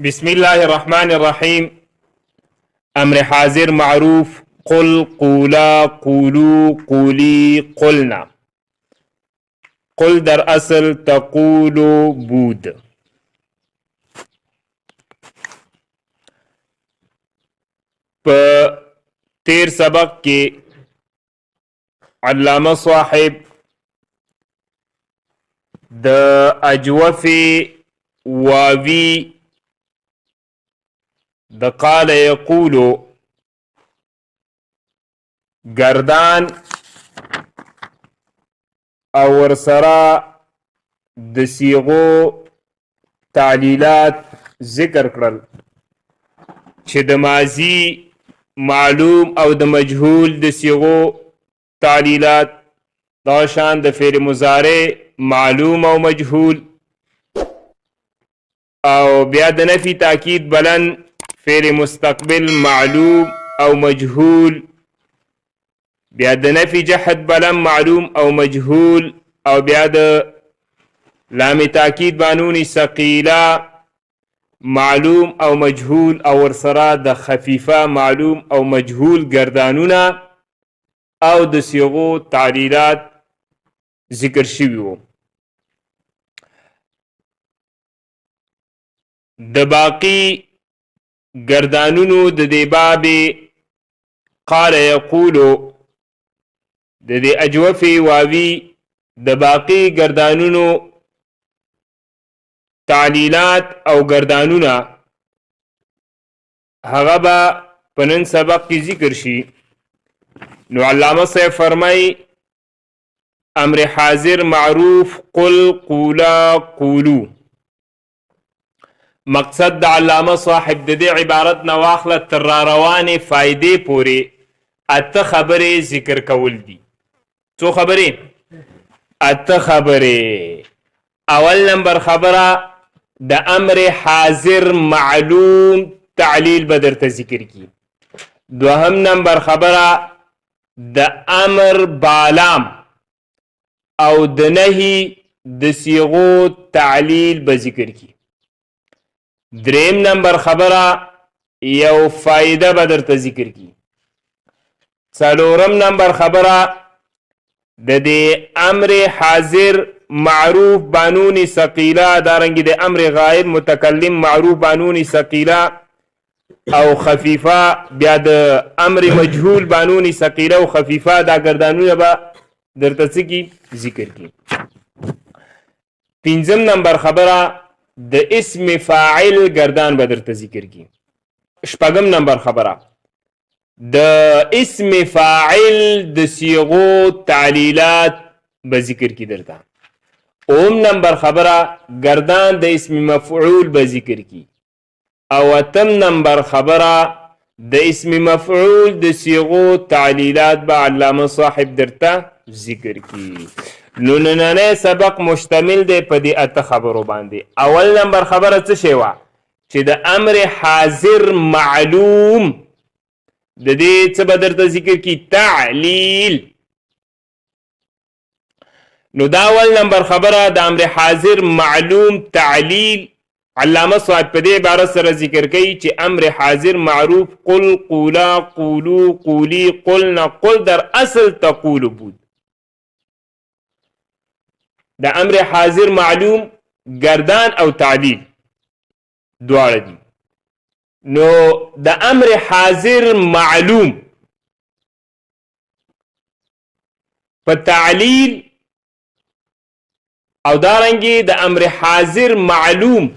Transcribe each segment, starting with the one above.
بسم الله الرحمن الرحيم. امر حاضر معروف قل قولا قولوا قولي قلنا. قل در اصل تقولو بود. په تیر سبق کې علامه صاحب د اجوف واوی د قال یقولو گردان او ورسره د صیغو تعلیلات ذکر کړل چې د ماضی معلوم او د مجهول د صیغو تعلیلات دا شان د فعل مضارع معلوم او مجهول او بیا د نفی تاکید بلند فعل مستقبل معلوم او مجهول بیا د نفی جحد بلند معلوم او مجهول او بیا د لام تاکید بانونی ثقیله معلوم او مجهول او ورسره د خفیفه معلوم او مجهول گردانونه او د صیغو تعلیلات ذکر شوی وو. د باقی گردانونو د دې باب قال یقولو د دې اجوف واوی د باقی گردانونو تعلیلات او گردانونه هغه به په نن سبق کې ذکر شي. نو علامه صاحب فرمای امر حاضر معروف قل قولا قولو. مقصد د علامه صاحب د دې عبارت نه واخله تر را روانې فائدې پورې اته خبرې ذکر کول دي. څو خبرې؟ اته خبرې. اول نمبر خبره د امر حاضر معلوم تعلیل به درته ذکر کی. دوهم نمبر خبره د امر بالام او د نهی د صیغو تعلیل به ذکر کی. دریم نمبر خبره یو فائده به درته ذکر کی. څلورم نمبر خبره د دې امر حاضر معروف بانونی ثقیله دارنګي د امر غائب متکلم معروف بانونی ثقیله او خفیفه بیا د امر مجهول بانونی ثقیله او خفیفه دا گردانونه به درته کی ذکر کی. پنځم نمبر خبره د اسم فاعل گردان به درته ذکر کی. شپږم نمبر خبره د اسم فاعل د صیغو تعلیلات به ذکر کی درته. اوم نمبر خبره گردان د اسم مفعول به ذکر کی. او اتم نمبر خبره د اسم مفعول د صیغو تعلیلات به علامه صاحب درته ذکر کی. نو نننی سبق مشتمل دی په دې اته خبرو باندې. اول نمبر خبره څه شی وه؟ چې د امر حاضر معلوم د دې څه به درته ذکر کی؟ تعلیل. نو دا اول نمبر خبره د امر حاضر معلوم تعلیل علامه صاحب په دې عبارت سره ذکر کوي چې امر حاضر معروف قل قولا قولو قولی قلنا. قل در اصل تقول بود. د امر حاضر معلوم گردان او تعلیل دواړه دي. نو د امر حاضر معلوم په تعلیل او دارنګي د امر حاضر معلوم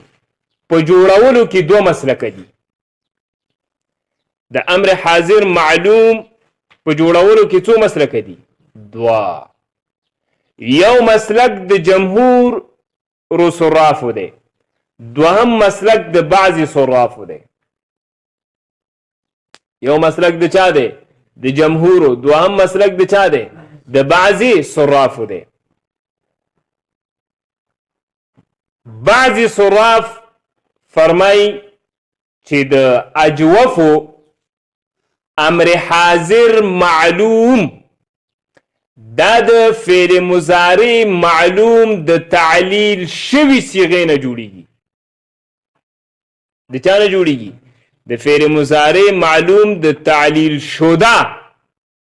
په جوړولو کې دوه مسلک دي. د امر حاضر معلوم په جوړولو کې څو مسلک دي؟ دوه. یو مسلک د جمهور رو صرافو دی. دوهم مسلک د بعضی صرافو دی. یو مسلک د چا دی؟ د جمهورو. دوهم مسلک د چا دی؟ د بعضی صرافو دی. بعضی صراف فرمای چې د اجوفو امر حاضر معلوم دا د فعل مضارع معلوم د تعلیل شوی صيغه نه جوړیږي. د چا نه جوړیږي د فعل مضارع معلوم د تعلیل شده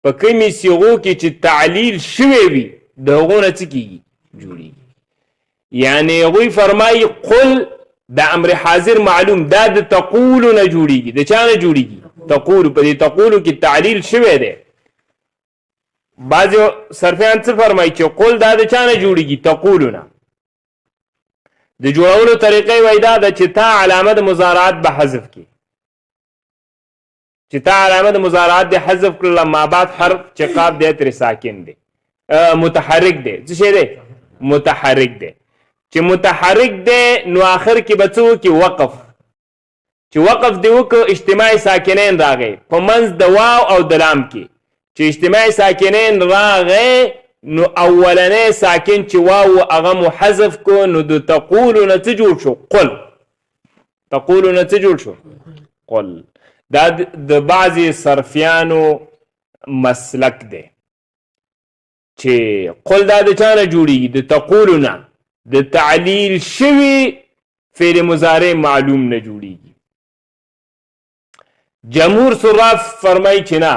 په کومې صيغو کې چې تعلیل شوی وي د هغو نه څه کیږي جوړیږي یعنی هغوی فرمایي قل د امر حاضر معلوم دا د تقولو نه جوړیږي د چا نه جوړیږي تقولو په دې تقولو کې تعلیل شوی دی بعضې صرفیان څه فرمایي چې قل دا د چا نه جوړیږي تقولو نه د جوړولو طریقې وایي دا ده چې تا علامه د مضارعات به حذف کړي چې تا علامه د مضارعات د حذف کړله ما بعد حرف چې قاف دی ترې ساکن دی متحرک دی څه شی دی متحرک دی چې متحرک دی نو آخر کې به څه وکړي وقف چې وقف دی وکړه اجتماع ساکنین راغی په منځ د واو او د لام کې چې اجتماع ساکنین راغی نو اولنی ساکن چې واو هغه مو حذف کو نو د تقولو نه څه جوړ شو قل تقولو نه څه جوړ شو قل دا د بعضې صرفیانو مسلک دی چې قل دا د چا نه جوړیږي د تقولو نه د تعلیل شوي فعل مضارع معلوم نه جوړیږي جمهور صراف فرمایي چې نه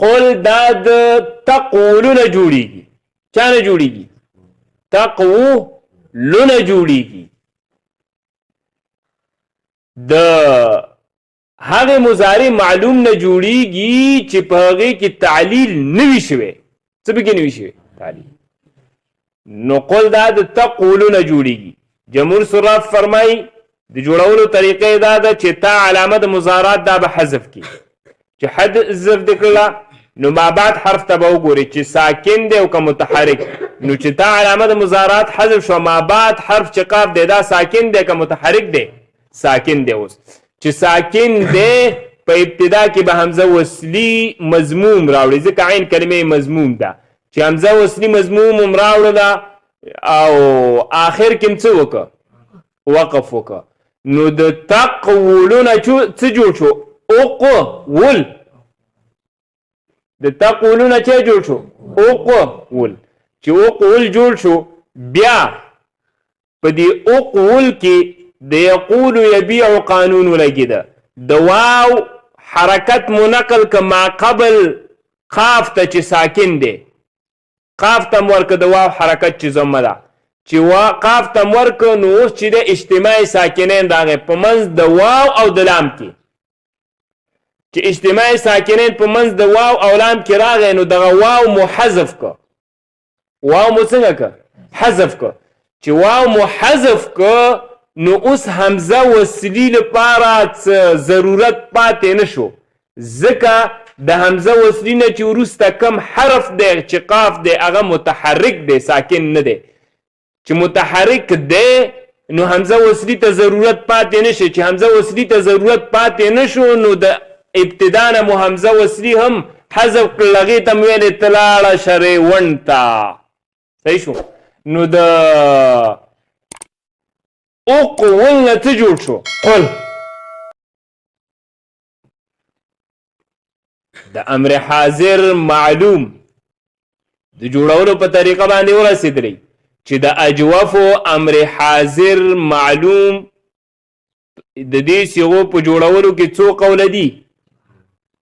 قل دا د تقولو نه جوړیږي چا نه جوړیږي تقولو نه جوړیږي د هغه مضارع معلوم نه جوړیږي چې په هغې کې تعلیل نه وي شوی څه پکې نه وي شوی تعلیل نو قل دا د تقولو نه جوړیږي جمهور صراف فرمایي د جوړولو طریقې دا ده چې تا علامه د مضارعات دا به حذف کړي چې حذف دې کړله نو ما بعد حرف ته به وګورئ چې ساکن دی او که متحرک نو چې تا علامه د مضارعات حذف شو ما بعد حرف چې قاف دی دا ساکن دی که متحرک دی ساکن دی اوس چې ساکن دی په ابتدا کې به حمزه وصلي مضموم راوړي ځکه عین کلمې مضموم ده چې حمزه وصلي مضموم هم راوړله او آخر کې هم څه وکړه وقف وکړه نو د تقولونه څه جوړ شو اقول د تقولونه څه جوړ شو اقول چې اقول جوړ شو بیا په دې اقول کې د یقول یبیع قانون ولګیده د واو حرکت منقل که ما قبل قاف ته چې ساکن دی قاف ته ورکه د واو حرکت چې ضمه ده چې قاف ته ورکه نو اوس چې د اجتماع ساکنین راغی په منځ د واو او د لام کې چې اجتماع ساکنین په منځ د واو او لام کې راغی نو دغه واو مو حذف که واو مو څنګه که حذف که چې واو مو حذف که نو اوس حمزه وصلي لپاره ضرورت پاتې نه شو ځکه د حمزه وصلي نه چې وروسته کم حرف دی چې قاف دی هغه متحرک دی ساکن نه دی چې متحرک دی نو حمزه وصلي ته ضرورت پاتې نه شي چې حمزه وصلي ته ضرورت پاتې نه شو نو د ابتدا نه مو حمزه وصلي هم حذف کړل هغې ته مو ویلې ته لاړه شرې ون ته صحیح شو نو د اقول نه څه جوړ شو قل د امر حاضر معلوم د جوړولو په طریقه باندې ورسېدلی چې د اجوفو امر حاضر معلوم د دې صيغو په جوړولو کې څو قوله دي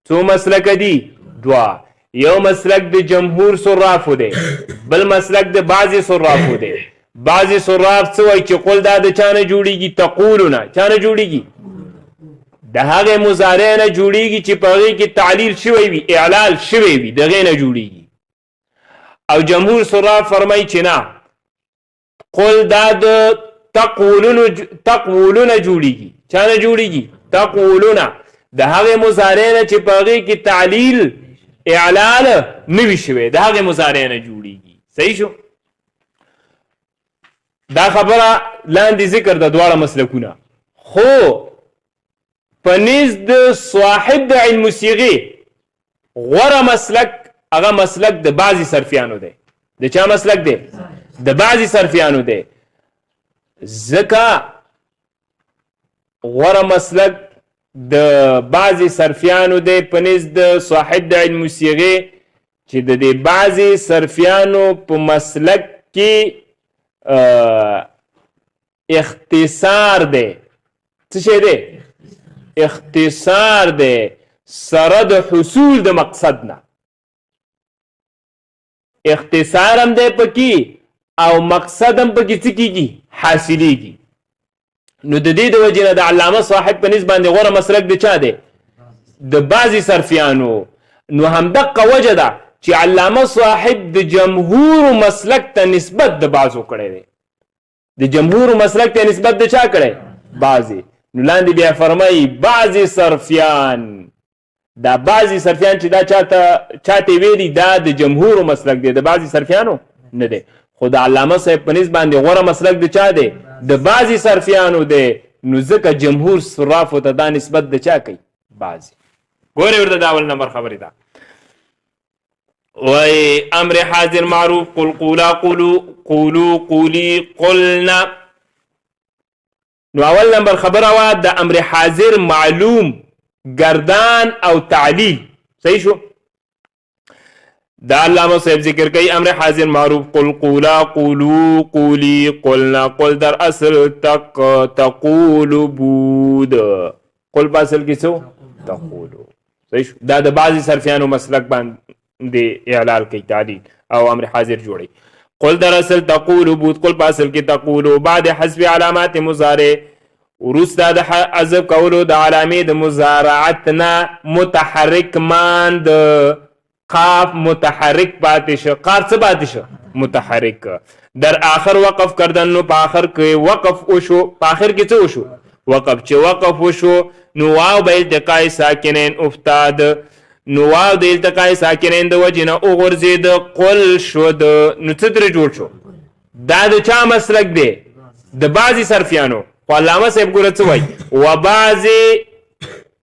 څو مسلک دي دوه یو مسلک د جمهور صرافو دی بل مسلک د بعضې صرافو دی بعضې صراف څه وایي چې قل دا د چا نه جوړیږي تقولونه چا نه جوړیږي د هغې مضارع نه جوړیږي چې په هغې کې تعلیل شوی وي اعلال شوی وي د هغې نه جوړیږي او جمهور صراف فرمایي چې نه قل دا د تقولونه جوړیږي چا نه جوړیږي تقولونه د هغې مضارع نه چې په هغې کې تعلیل اعلال نه وي شوی د هغې مضارع نه جوړیږي صحیح شو دا خبره لاندې ذکر د دواړه مسلکونه خو په نزد د صاحب د علم صیغې غوره مسلک هغه مسلک د بعضې صرفیانو دی د چا مسلک دی د بعضې صرفیانو دی ځکه غوره مسلک د بعضې صرفیانو دی په نزد د صاحب د علم صیغې چې د دې بعضې صرفیانو په مسلک کې اختصار دی څه شی دی؟ اختصار دی سره د حصول د مقصد نه. اختصار هم دی پکې او مقصد هم پکې څه کېږي؟ حاصلېږي. نو د دې د وجې نه د علامه صاحب په نسبت باندې غوره مسلک د چا دی؟ د بعضې صرفیانو. نو همدقه وجه ده چې علامه صاحب د جمهور مسلک ته نسبت د بعضو کړی دی. د جمهور مسلک ته نسبت د چا کړی؟ بعضې. نو لاندې بیا فرمایي بعضې صرفیان، دا بعضې صرفیان چې دا چاته ویلي دا د جمهور مسلک دی، د بعضې صرفیانو نه دی. خو د علامه صاحب په نسبت باندې غوره مسلک د چا دی؟ د بعضې صرفیانو دی. نو ځکه جمهور صرافو ته دا نسبت د چا کوي؟ بعضې. ګورې ورته دا اول نمبر خبرې ده. وای امر حاضر معروف قل قولا قولو قولی قلنا. نو اول نمبر خبره وا د امر حاضر معلوم گردان او تعلیل. صحیح شو؟ دا علامه صاحب ذکر کوي امر حاضر معروف قل قولا قولو قولی قلنا. قل در اصل تقول بود. قل په اصل کې څه؟ تقولو. صحیح شو؟ دا د بعضې صرفیانو مسلک باندې اعلال کوي تعلیل او امر حاضر جوړي. قل در اصل تقول بود. قل په اصل کې تقولو بعد حذف علامات مضارع وروسته د حذف کولو د علامې د مضارعت نه متحرک ماند. قاف متحرک پاتې شه. قاف څه پاتې شه؟ متحرک. در آخر وقف کردن. نو په آخر کې وقف وشو. په آخر کې څه وشو؟ وقف. چې وقف وشو نو واو به التقاء ساکنین افتاد. نو واو د التقاء ساکنین د وجې نه وغورځېد. قل شد. نو څه ترې جوړ شو؟ دا د چا مسلک دی؟ د بعضې صرفیانو. خو علامه صاحب ګوره څه وایي؟ و بعضې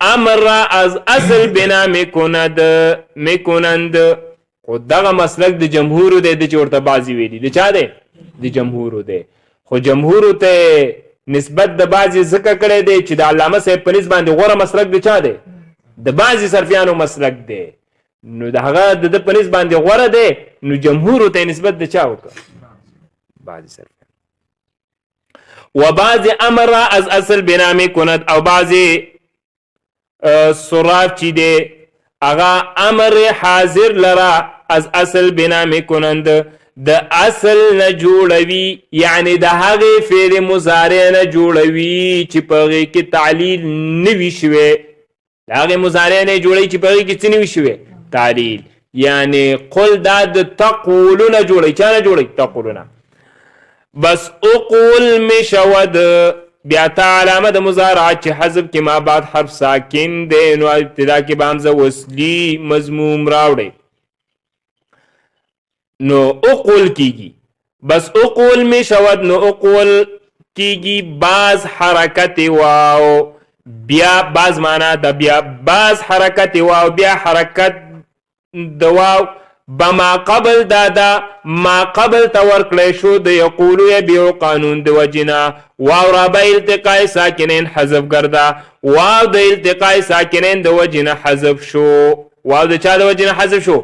امر از اصل بنا میکنند. خو دغه مسلک د جمهورو دی. د چې ورته بعضې ویلي د چا دی؟ د جمهورو دی. خو جمهورو ته نسبت د بعضې ځکه کړی دی چې د علامه صاحب په نسبت باندې غوره مسلک د چا دی؟ د بعضې صرفیانو مسلک دی. نو د هغه د په نسبت باندې غوره دی. نو جمهورو ته نسبت د چا وکړه؟ بعضې صرفیان. و بعضې امر از اصل بنا میکند. او بعضې صراف چې دی هغه امر حاضر لره از اصل بنا میکنند د اصل نه جوړوي. یعنی د هغې فعل مضارع نه جوړوي چې په هغې کې تعلیل نه وي شوی. د هغې مضارع نه جوړوي چې په هغې کې څه نه وي شوی؟ تعلیل. یعنی قل دا د تقولو نه جوړوي. چا نه جوړوي؟ تقولو نه. بس اقول مشود بیا تا علامه د مضارعت چې حذف کې ما بعد حرف ساکن دی. نو ابتدا کې به همزه وصلي مضموم راوړئ. نو اقول کیږي. بس اقول می شود. نو اقول کیږي باز حرکت واو. بیا باز معنا د بیا باز حرکت واو. بیا حرکت د واو بما قبل دادا ما قبل تور کړی شو د یقولو یبیعو قانون د وجنا. واو را به التقاء ساکنین حذف ګرده. واو د التقاء ساکنین د وجنا حذف شو. واو د چا د وجنا حذف شو؟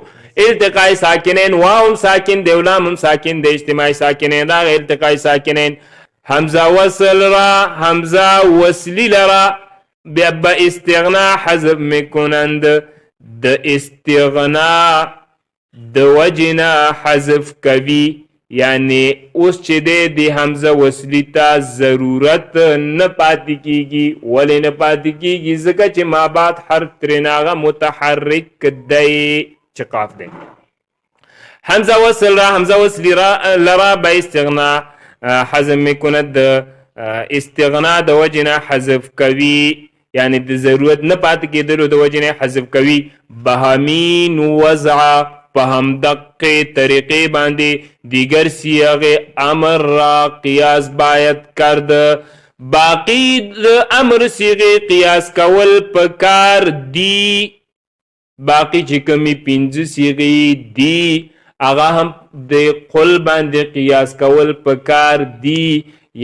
التقاء ساکنین. واو هم ساکن دی، لام هم ساکن دی، اجتماعي ساکنین دا التقاء ساکنین. حمزه وصل را حمزه وصلی لرا بیا به استغنا حذف میکنند. د استغنا د وجنا حذف کوي. یعنی اوس چې د حمزه وصلی ته ضرورت نه پاتې کیږي. ولې نه پاتې کیږي؟ ځکه چې ما بعد حرف ترناغه متحرک دی چې قاف دی. حمزه وصل را حمزه وصلی را لرا به استغنا حذف میکند. د استغنا د وجنا حذف کوي. یعنی د ضرورت نه پاتې کېدلو د وجنا حذف کوي. بهامین وضع په همدقې طریقې باندې دیگر صیغه امر را قیاس باید کرد. باقی د امر صیغه قیاس کول پکار دی. باقی چې کومې پنځه صیغې دي هغه هم د قل باندې قیاس کول پکار دی.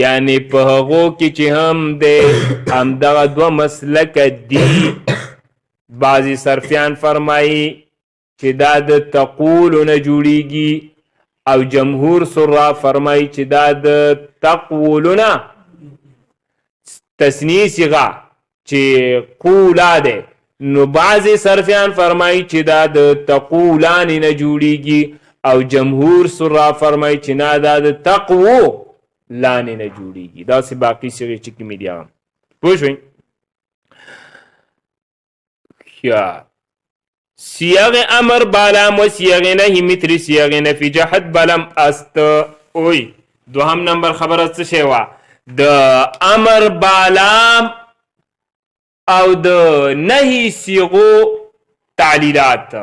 یعنی په هغو کې چې هم د همدغه دوه مسلک دي. بعضې صرفیان فرمایي چې دا د تقولو نه جوړیږي او جمهور صراف فرمایي چې دا د تقولو نه تسنیه صيغه چې قولا ده نو بعضی صرفیان فرمایي چې دا د تقولان نه جوړیږي او جمهور سره فرمایي چې نه دا د تقوو لان نه جوړیږي. دا سه باقی صيغه چې کومې دي هغه پوه شئ. یا صيغ امر بالام و صيغ نهي مثل صيغ نفي جحد بلم است. اوی دوهم نمبر خبره څه شی وا د امر بالام او د نهي صيغو تعلیلات.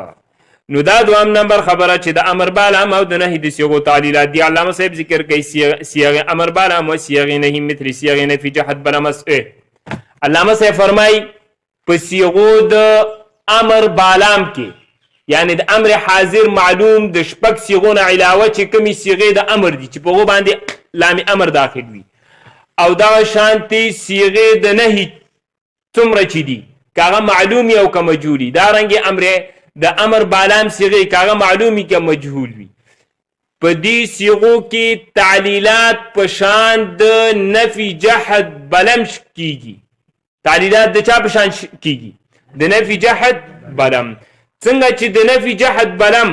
نو دا دوهم نمبر خبره چې د امر بالام او د نهي د صيغو تعلیلات دي. علامه صاحب ذکر کوي صيغ امر بالام و صيغ نهي مثل صيغ نفي جحد بلم است. علامه صاحب فرمای په صيغو د امر بالام کې یعنی د امر حاضر معلوم د شپږ صيغونه علاوه چې کومي صيغه د امر دي چې په هغه باندې لام امر داخل وي او دا شانتي صيغه د نهي څومره چي دي کاغه معلومي او که مجهولي. دا رنګ امر د امر بالام صيغه کاغه معلومي که مجهول وي. په دې صيغو کې تعلیلات په شان د نفي جحد بلم کیږي. تعلیلات د چا په شان کیږي؟ د نفي جحد بلم. څنګه چې د نفي جحد بلم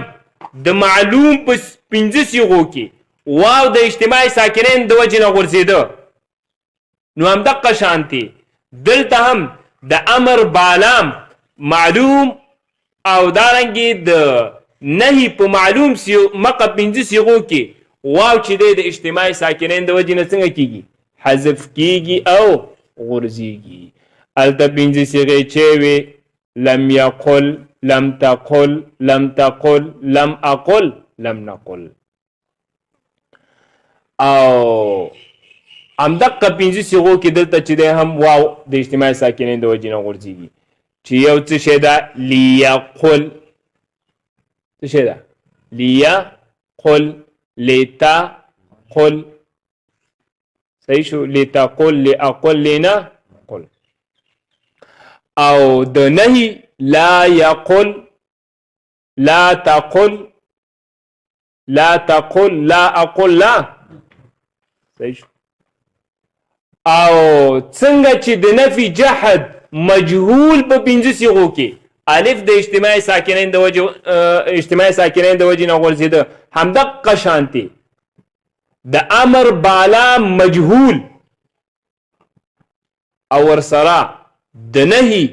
د معلوم په 15 صيغو کې واو د اجتماع ساکنین د وجه نه غورځیده نو هم دغه شانتي دلته هم د امر بالام معلوم او دارنګي د نهي په معلوم مقه 15 صيغو کې واو چې د اجتماع ساکنین د وجه نه څنګه کیږي؟ حذف کیږي او غورځيږي. الته 15 صيغه چې وي لم يقل لم تقل لم تقل لم اقل لم نقل او ام دقه 15 صيغو کې دلته چې ده هم واو د اجتماع ساکنین د وجه نه غورځيږي چې یو څه شی ده ليقل څه شی ده ليقل لتا قل صحیح شو لتقل لاقل لنا قل. او د نهي لا يقل لا تقل لا تقل لا اقل لا صحیح شو. او څنګه چې د نفي جحد مجهول په 15 صيغو کې الف د اجتماع ساکنین د وجه نه غورځیده همدغه شانتي د امر بالا مجهول او ورسره د نهي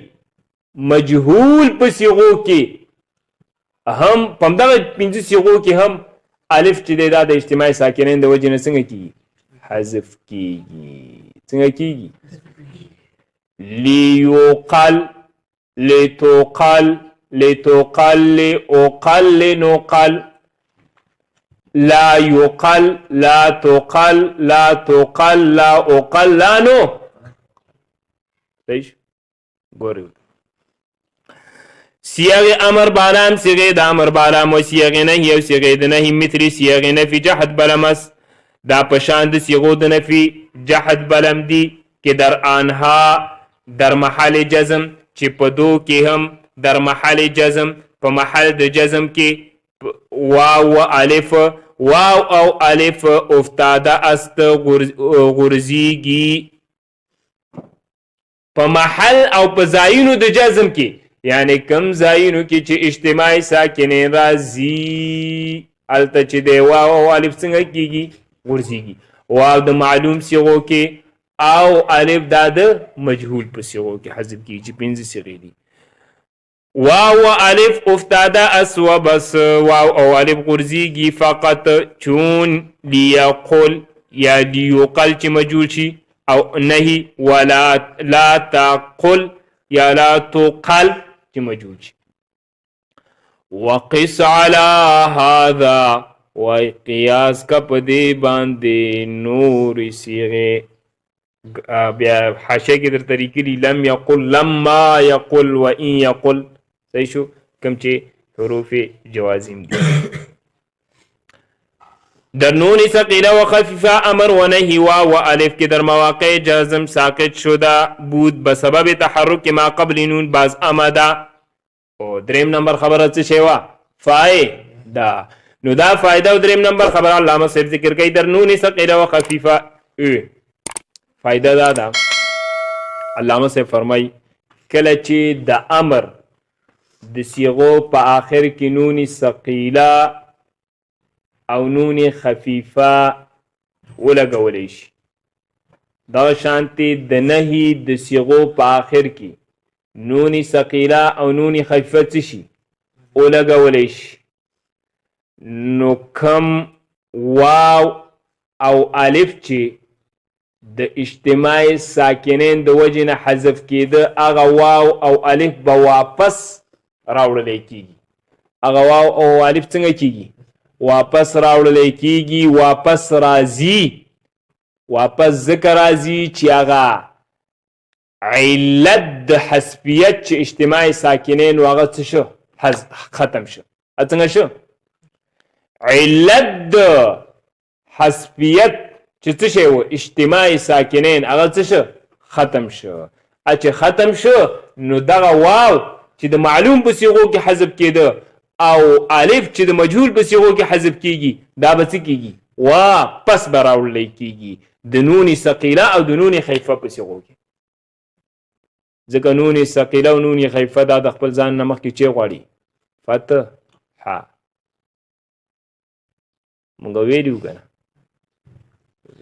مجهول په صيغو کې هم په دغه 15 صيغو کې هم الف چې د اجتماع ساکنین د وجه نه څنګه کیږي؟ حذف کیږي. څنګه کیږي؟ ليقل لتقل لتقل لأقل لنقل لا يقل لا تقل لا تقل لا أقل لا نو. صحیح ګورئ صيغ امر بالام صيغه د امر بالام او صيغه نهي او صيغه د نهي مثل صيغه نفي جحد بلمس دا پشان د صيغو د نفي جحد بلم دي کې در آنها در محل جزم چې په دو کې هم در محل جزم په محل د جزم کې واو و الف واو او الف افتاده است غرزيږي په محل او په ځایونو د جزم کې یعنی کم ځایونو کې چې اجتماع ساکنین راځي الته چې دی واو او الف څنګه کیږي؟ غورځيږي. واو د معلوم صيغو کې او الف د مجهول په صيغو کې حذف کیږي چې 15 صيغې دي. واو و الف افتاده اسوا بس واو او الف غورځيږي فقط چون ليقل یا ليقل چې مجهول شي او نهي ولا لا تقل یا لا تقل چې مجهول شي. وقس على هذا وای قیاس کا پدی باندې نور صيغه بیا حاشیه کې در طریقې لم يقل لما يقل وان يقل صحیح شو کوم چې حروف جوازم دي. در نون ثقيله وخفيفه امر ونهي واو الف کې در مواقع جزم ساکت شده بود بسبب تحرک ما قبل نون باز امدا. او دریم نمبر خبره څه شی وا؟ فائده. نو دا فائده او دریم نمبر خبره علامه صاحب ذکر کوي در نون ثقيله وخفيفه فائده دا علامه سے فرمای کله چې د امر د صيغو په آخر کې نون ثقيله او نون خفیفه ولګولی شي دا شانتي د نهي د صيغو په آخر کې نون ثقيله او نون خفیفه څه شي ولګولی شي نو کم واو او الف چې د اجتماع ساکنین د وجه نه حذف کېده هغه واو او الف به واپس راوړلی کېږي هغه واو او الف څنګه کېږي واپس راوړلی کېږي واپس راځي واپس ځکه راځي چې هغه علت د حسبیت چې اجتماع ساکنین و هغه څه شو ختم شو څنګه شو علت د حسبیت چې څه شی و اجتماع ساکنین هغه څه شو ختم شو چې ختم شو نو دغه واو چې د معلوم په صيغو کې حذف کېده او الف چې د مجهول په صيغو کې حذف کېږي دا به څه کېږي واپس به راوړلی کېږي د نون ثقيله او د نون خفیفه په صيغو کې ځکه نون ثقيله او نون خفیفه دا د خپل ځان نه مخکې چې غواړي فتحه مونږ ویلو که نه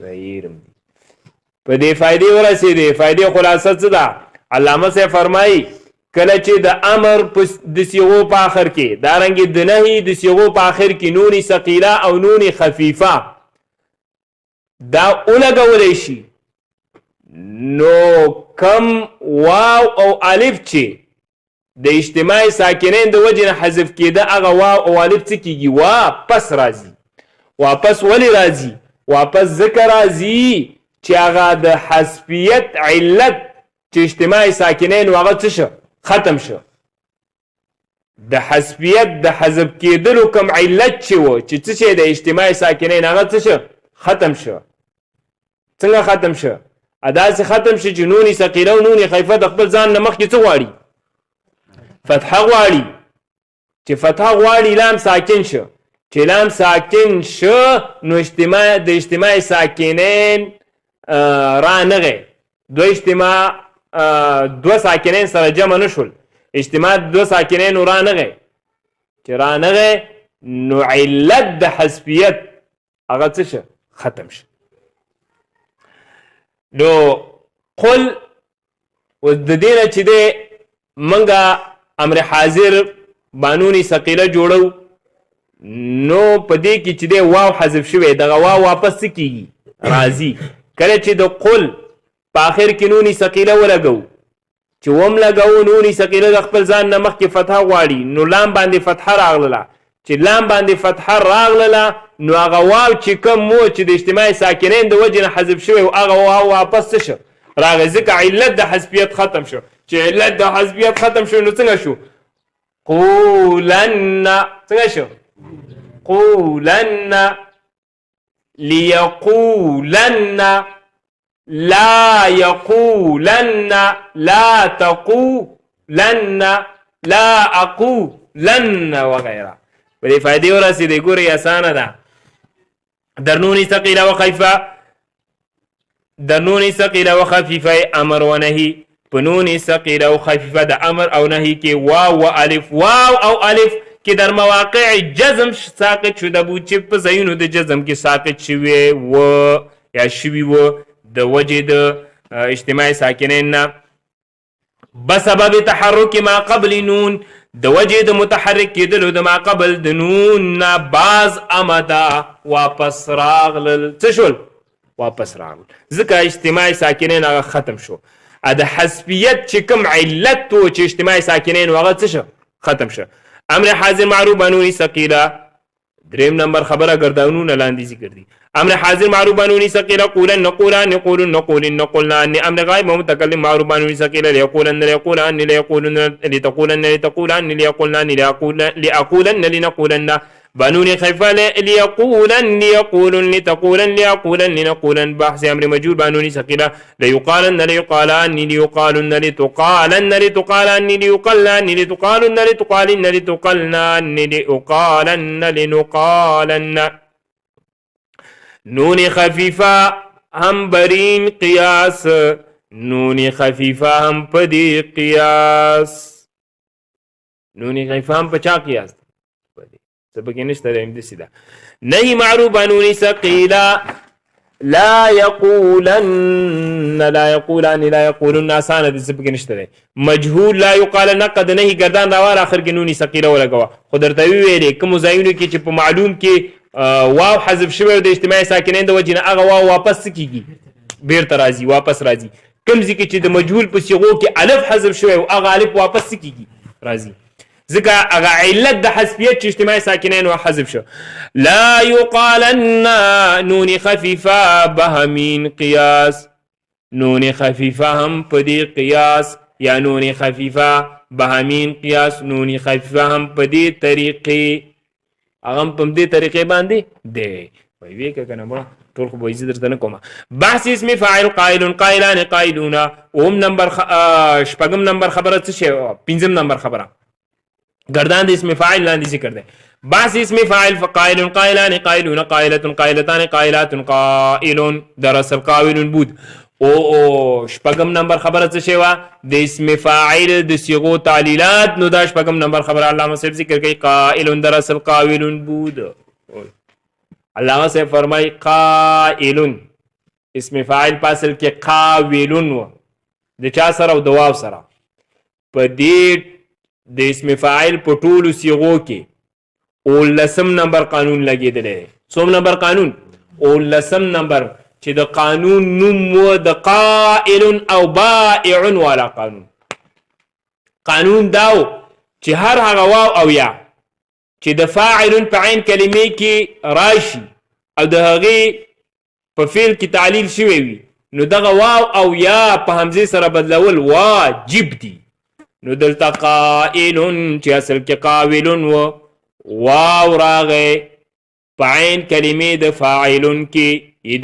ظاهرم دي په دې فائدې ورسېدې فائدې خلاصه څه ده علامه صاحب فرمایي کله چې د امر د صيغو په آخر کې دارنګې د نهي د صيغو په آخر کې نون ثقيله او نون خفیفه دا ولګولی شي نو کم واو او الف چې د اجتماع ساکنین د وجه نه حذف کېده هغه واو او الف څه کېږي واپس راځي واپس ولې راځي واپس ذکر راځي چې هغه د حذفیت علت چې اجتماع ساکنین و هغه څه شو ختم شو د حذفیت د حذف کېدلو کوم علت چې و چې څه شی د اجتماع ساکنین هغه څه شو ختم شو څنګه ختم شو داسې ختم شو چې نون ثقيله او نون خفیفه د خپل ځان نه مخکې څه غواړي فتحه غواړي چې فتحه غواړي لام ساکن شو چې لام ساکن شو نو اجتماع ساکنین رانغه دو ساکنین سره جمع نشول اجتماع دو ساکنین رانغه چې رانغه نو علت د حذفیت هغه څه شو ختم شو نو قل د دې نه چې دی منګه امر حاضر بانونی ثقيله جوړو نو په دې کې چې دی واو حذف شوی دغه واو واپس کیږي راځي کله چې د قل په آخر کې نونی ثقيله ولګو چې وم لګو نونی ثقيله د خپل ځان نه مخکې فتحه غواړي نو لام باندې فتحه راغله چې لام باندې فتحه راغله نو هغه واو چې کوم مو چې د اجتماع ساکنین د وجه نه حذف شوی او هغه واو واپس شو راغی ځکه علت د حذفیت ختم شو چې علت د حذفیت ختم شو نو څنګه شو قولن څنګه شو قولن ليقولن لا يقولن لا تقولن لا اقولن وغيرها په دې فائدې ورسېدې ګورئ اسانه ده در نون ثقيله وخفيفه در نون ثقيله وخفيفه امر ونهي په نون ثقيله وخفيفه د امر او نهي کې واو او الف واو او الف کې در مواقع جزم ساقط شو د بوچ په زینو د جزم کې ساقط شوی و یا شوی و د وجه د اجتماع ساکنین بسبب تحرک ما قبل نون د وجه د متحرک کېدلو د ما قبل د نون نه باز امدا واپس راغلل څه شول واپس راغلل ځکه اجتماع ساکنین هغه ختم شو د حذفیت چې کوم علت و چې اجتماع ساکنین هغه څه شو ختم شو امر حاضر معروف بانونی ثقيله دریم نمبر خبره گردانونه لاندې ذکر دي امر حاضر معروف بانونی ثقيله قولن نقولان نقولن نقولن نقولن امر غائب متكلم معروف بانونی ثقيله ليقولن ليقولن ليقولن لتقولن لتقولن ليقولن لأقولن لنقولن بانوني خفيفه ليقولن ليقولن لتقولن ليقولن لنقولن بحث امر مجهول بانوني ثقيله ليقالن ليقالن ليقالن لتقالن لتقالن ليقلن لتقالن لتقالن لتقلن ليقالن لنقالن نون خفيفه هم برين قياس نون خفیفه هم په دې قیاس نون خفیفه هم په چا قیاس په دې سبق نشته د دې سیده نهي معروف نون ثقيله لا يقولن لا يقولن آسانه د سبق نشته مجهول لا يقال نقد نهي گردان راوال اخر کې نون ثقيله ولګوا خو درته ویلې کوم ځایونو کې چې په معلوم کې واو حذف شوی د اجتماعي ساکنین د وجې نه هغه واو واپس کیږي بیرته راځي واپس راځي کوم ځکه چې د مجهول په صيغو کې الف حذف شوی او هغه الف واپس کیږي راځي ځکه هغه علت د حذفیت چې اجتماعي ساکنین او حذف شو لا يقالن نون خفيفه بهمين قياس نون خفيفه هم په دې قياس یا نون خفيفه بهمين قياس نون خفيفه هم په دې طریقې هغه په دې طریقې باندې دی وای وی کنه ما ټول خو به درته نه کومه بحث اسم فاعل قائل قائلان قائلون اوم نمبر شپږم نمبر خبره څه شی پنځم نمبر خبره گردان د اسم فاعل لاندې ذکر دی بحث اسم فاعل فقائل قائلان قائلون قائلة قائلتان قائلات قائل درس القائل بود او شپږم نمبر خبره څه شی وا د اسم فاعل د صيغو تعلیلات نو دا شپږم نمبر خبره علامه صاحب ذکر کوي قائل درس القائل بود علامه صاحب فرمای قائل اسم فاعل پاسل کې قاولن و د چا سره او د واو سره په دې د اسم فاعل په ټولو صيغو کې او لسم نمبر قانون لګیدل څوم نمبر قانون او لسم نمبر چې د قانون نوم و د قائل او بائع والا قانون داو چې هر هغه واو او یا چې د فاعل په عین کلمې کې راشي او د هغه په فعل کې تعلیل شوی وي نو دغه واو او یا په همزه سره بدلول واجب دي نو دلته قائل چې اصل کې قاول و واو راغې په عین کلمې د فاعل کې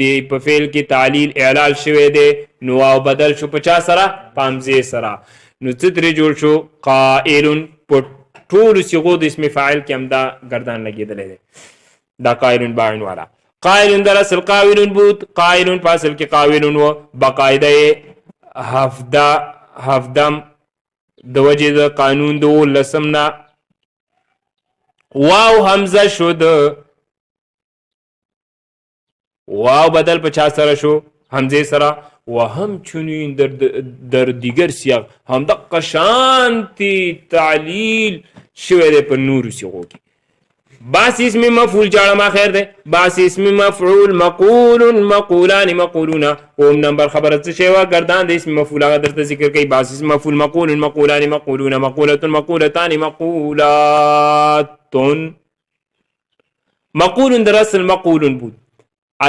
دې په فعل کې تعلیل اعلال شوی دی نو واو بدل شو په چا سره په همزه سره نو څه ترې جوړ شو قائل په ټول صيغو د اسم فاعل کې هم دا گردان لګیدل دی دا قائل باعن والا قائل در اصل قاول بود قائل فاصل کې قاول و بقاعده هفدم د وجه د قانون دو لسمنا واو حمزه شد واو بدل په چا سره شو حمزه سره و هم چنین در دیگر سیاق هم د قشانتی تعلیل شوه ده په نور صيغو کې باس اسم مفعول جاړه ما خیر ده باس اسم مفعول مقول مقولان مقولون اوم نمبر خبره څه شی وا گردان د اسم مفعول هغه درته ذکر کوي باس اسم مفعول مقول مقولان مقولون مقوله مقولتان مقولات مقول در اصل مقول بود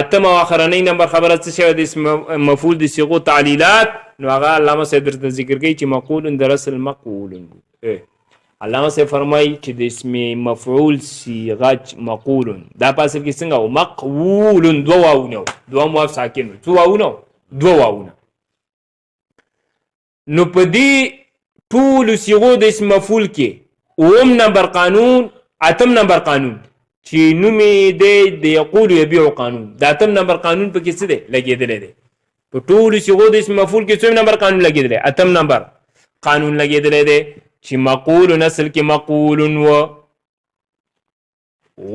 اتم اخرنی نمبر خبره څه شی د اسم مفعول د صيغو تعلیلات نو هغه علامه صاحب درته ذکر کوي چې مقول در اصل مقول بود علامه صاحب فرمای چې د اسم مفعول صيغه مقول دا پاسل کې څنګه او مقول دو واونه دو موافق ساکن تو واونه دو واونه نو په دې ټول صيغو د اسم مفعول کې اوم نمبر قانون اتم نمبر قانون چې نومې د یقول یبيع قانون دا اتم نمبر قانون په کې څه دی لګیدل دی په ټول صيغو د اسم مفعول کې څوم نمبر قانون لګیدل دی اتم نمبر قانون لګیدل دی چې مقول نسل کې مقول و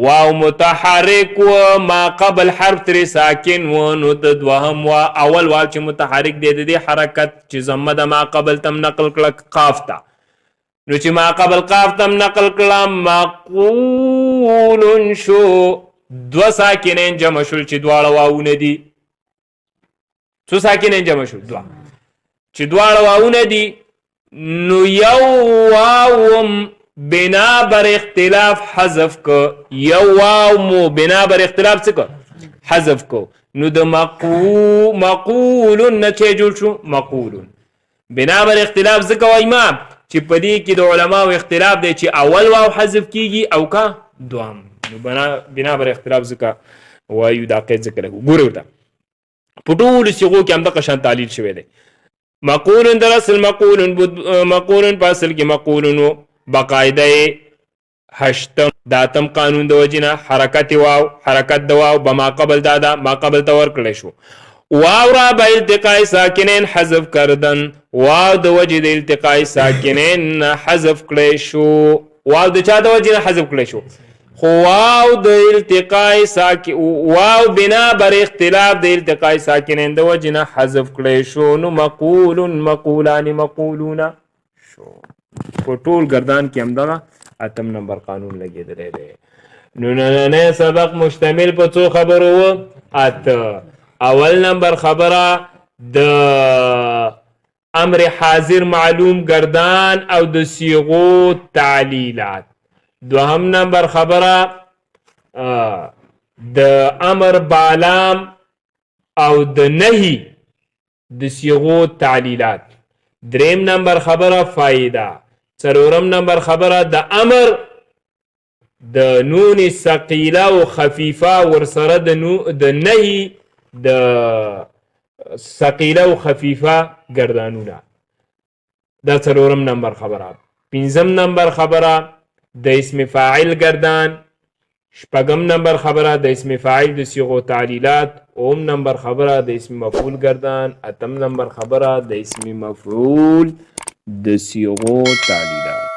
واو متحرک و ما قبل حرف تر ساکن و نو د دوهم و اول واو چې متحرک دی د حرکت چې ضمه د ما قبل تم نقل کړه قاف ته نو چې ما قبل قاف تم نقل کړه مقول شو دو ساکنین جمع شول چې دواړه واونه دي څو ساکنین جمع شول دوا چې دواړه واونه دي نو یو واو بنا بر اختلاف حذف کو یو واو مو بنا بر اختلاف څه کو حذف کو نو د مقول نه چې جوړ شو مقول بنا بر اختلاف ځکه وای ما چې پدې کې د علماو اختلاف دی چې اول واو حذف کیږي او کا دوام نو بنا بر اختلاف ځکه وایو دا قید ذکر ګورو تا پټول صيغو کې هم د قشان تعلیل شوی دی مقول در اصل مقول پاسل کې مقول نو بقاعده هشتم داتم قانون د وجنه حرکت واو حرکت د واو بما قبل دادا ما قبل تور کړی شو واو را به التقاء ساکنین حذف کردن واو د وجه د التقاء ساکنین حذف کړی شو واو د چا د وجه حذف کړی شو خو واو د التقاء ساکن واو بنا بر اختلاف د التقاء ساکنین د وجه نه حذف کړی شو نو مقول مقولان مقولون شو په ټول گردان کې همدغه اتم نمبر قانون لګیدلی دی نو نننی سبق مشتمل په څو خبرو و اته اول نمبر خبره د امر حاضر معلوم گردان او د صيغو تعلیلات دوهم نمبر خبره د امر بالام او د نهی د صيغو تعلیلات دریم نمبر خبره فائدہ څلورم نمبر خبره د امر د نون ثقيله او خفيفه ورسره د نهی د ثقيله او خفيفه گردانونه دا څلورم نمبر خبره پنځم نمبر خبره د اسم فاعل گردان شپږم نمبر خبره د اسم فاعل د صيغو تعلیلات اوم نمبر خبره د اسم مفعول گردان اتم نمبر خبره د اسم مفعول د صيغو تعلیلات